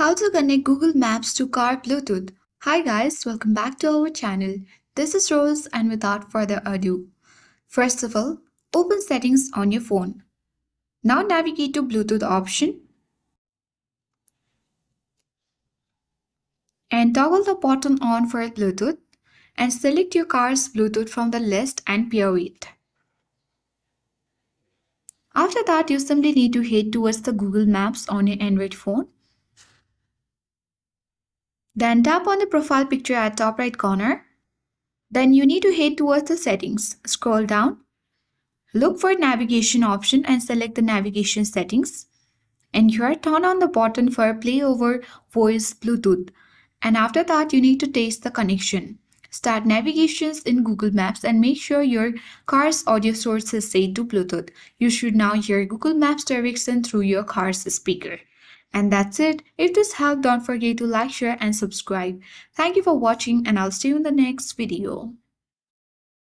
How to connect Google Maps to car Bluetooth. Hi guys, welcome back to our channel. This is Rose and without further ado, first of all, open settings on your phone. Now navigate to Bluetooth option and toggle the button on for Bluetooth and select your car's Bluetooth from the list and pair it. After that, you simply need to head towards the Google Maps on your Android phone. Then tap on the profile picture at top right corner. Then you need to head towards the settings. Scroll down. Look for navigation option and select the navigation settings. And here turn on the button for play over voice Bluetooth. And after that you need to test the connection. Start navigations in Google Maps and make sure your car's audio source is set to Bluetooth. You should now hear Google Maps direction through your car's speaker. And that's it. If this helped, don't forget to like, share and subscribe. Thank you for watching and I'll see you in the next video.